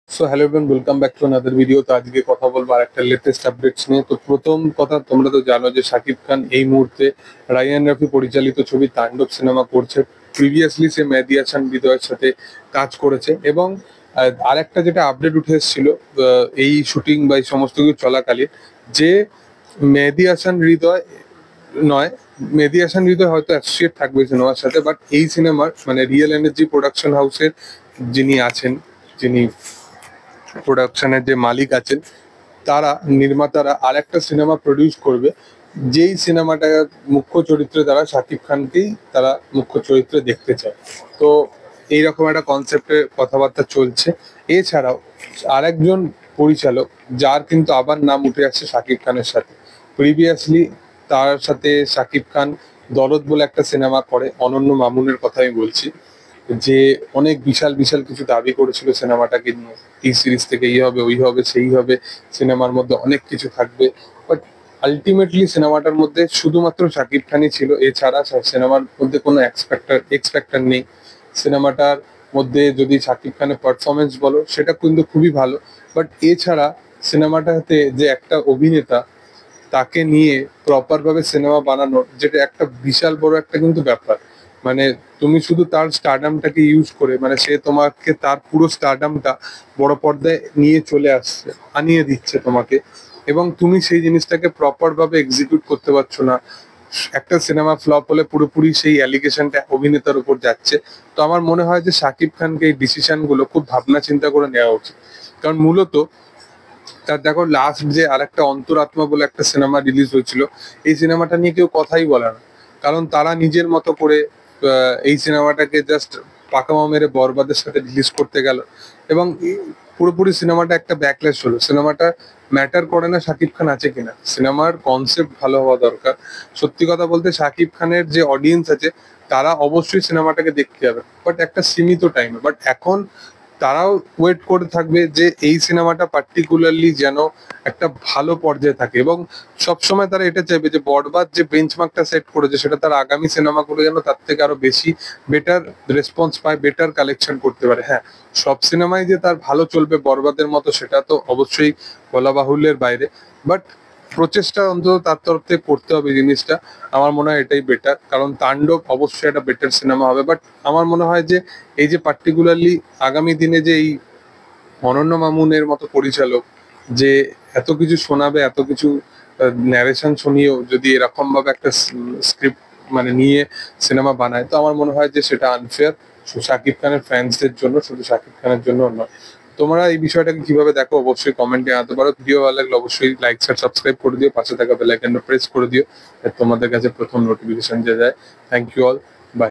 So hello everyone, welcome back to another video. তো আজকে কথা বলবো আর একটা লেটেস্ট আপডেটস নিয়ে। তো প্রথম কথা, তোমরা তো জানো যে শাকিব খান এই মুহূর্তে রায়ান রাফি পরিচালিত ছবি তাণ্ডব সিনেমা করছে। প্রিভিয়াসলি সে মেহেদী হাসান হৃদয়ের সাথে কাজ করেছে এবং আরেকটা যেটা আপডেট উঠে এসেছিল এই শুটিং বা এই সমস্ত কিছু চলাকালীন, যে মেহেদী হাসান হৃদয় নয়, মেহেদী হাসান হৃদয় হয়তো অ্যাসোসিয়েট থাকবে সিনেমার সাথে, বাট এই সিনেমার মানে রিয়েল এনার্জি প্রোডাকশন হাউসের যিনি আছেন, যিনি প্রোডাকশনের যে মালিক আছেন, তারা নির্মাতারা আরেকটা সিনেমা প্রডিউস করবে, যেই সিনেমাটা মুখ্য চরিত্রে তারা শাকিব খানকেই তারা মুখ্য চরিত্রে দেখতে চায়। তো এইরকম একটা কনসেপ্টের কথাবার্তা চলছে। এছাড়াও আরেকজন পরিচালক, যার কিন্তু আবার নাম উঠে আসছে শাকিব খানের সাথে। প্রিভিয়াসলি তার সাথে শাকিব খান দরদ বলে একটা সিনেমা করে, অনন্য মামুনের কথা আমি বলছি, যে অনেক বিশাল বিশাল কিছু দাবি করেছিল সিনেমাটাকে নিয়ে। এই সিরিজ থেকে এই হবে, ওই হবে, সেই হবে, সিনেমার মধ্যে অনেক কিছু থাকবে। বাট আলটিমেটলি সিনেমাটার মধ্যে শুধুমাত্র শাকিব খানই ছিল, এছাড়া সিনেমার মধ্যে কোনো এক্সপেক্টার নেই। সিনেমাটার মধ্যে যদি শাকিব খানের পারফরমেন্স বলো, সেটা কিন্তু খুবই ভালো, বাট এছাড়া সিনেমাটাতে যে একটা অভিনেতা, তাকে নিয়ে প্রপার ভাবে সিনেমা বানানোর, যেটা একটা বিশাল বড় একটা কিন্তু ব্যাপার। মানে তুমি শুধু তার স্টারডামটাকে ইউজ করে, মানে সে তোমাকে তার পুরো স্টারডামটা বড় পর্দায় নিয়ে চলে আসছে, আনিয়ে দিচ্ছে তোমাকে, এবং তুমি সেই জিনিসটাকে প্রপার ভাবে এক্সিকিউট করতে পারছো না। একটা সিনেমা ফ্লপ হলে পুরোপুরি সেই অ্যালিগেশনটা অভিনেতার উপর যাচ্ছে। তো আমার মনে হয় যে শাকিব খানকে এই ডিসিশন গুলো খুব ভাবনা চিন্তা করে নেওয়া উচিত। কারণ মূলত তার দেখো, লাস্ট যে আরেকটা অন্তরাত্মা বলে একটা সিনেমা রিলিজ হয়েছিল, এই সিনেমাটা নিয়ে কেউ কথাই বলে না। কারণ তারা নিজের মতো করে এই সিনেমাটাকে জাস্ট পাকামা মেরে বরবাদের সাথে রিলিজ করতে গেল, এবং পুরোপুরি সিনেমাটা একটা ব্যাকল্যাশ হলো। সিনেমাটা ম্যাটার করে না শাকিব খান আছে কিনা, সিনেমার কনসেপ্ট ভালো হওয়া দরকার। সত্যি কথা বলতে শাকিব খানের যে অডিয়েন্স আছে, তারা অবশ্যই সিনেমাটাকে দেখতে যাবে, বাট একটা সীমিত টাইমে। বাট এখন তারাও ওয়েট করে থাকবে যে এই সিনেমাটা পার্টিকুলারলি যেন একটা ভালো পর্যায়ে থাকে, এবং সবসময় তারা এটা চাইবে যে বরবাদ যে বেঞ্চমার্কটা সেট করেছে, সেটা তার আগামী সিনেমাগুলো যেন তার থেকে আরো বেশি বেটার রেসপন্স পায়, বেটার কালেকশন করতে পারে। হ্যাঁ, সব সিনেমাই যে তার ভালো চলবে বরবাদের মতো, সেটা তো অবশ্যই বলা বাহুল্যের বাইরে, বাট প্রচেষ্টা অন্তত তার তরফ থেকে করতে হবে জিনিসটা। আমার মনে হয় এটাই বেটার, কারণ তাণ্ডব অবশ্যই একটা বেটার সিনেমা হবে। বাট আমার মনে হয় যে এই যে পার্টিকুলারলি আগামী দিনে যে এই অনন্য মামুনের মতো পরিচালক, যে এত কিছু শোনাবে, এত কিছু ন্যারেশন শুনিয়েও যদি এরকম ভাবে একটা স্ক্রিপ্ট মানে নিয়ে সিনেমা বানায়, তো আমার মনে হয় যে সেটা আনফেয়ার শাকিব খানের ফ্যান্সদের জন্য, শুধু শাকিব খানের জন্য নয়। তোমরা এই বিষয়টাকে কিভাবে দেখো অবশ্যই কমেন্টে জানাতে পারো। ভিডিও ভালো লাগলে অবশ্যই লাইক শেয়ার সাবস্ক্রাইব করে দিও, পাশে থাকা বেল আইকনটা প্রেস করে দিও, যাতে তোমাদের কাছে প্রথম নোটিফিকেশন যে যায়। Thank you all, by.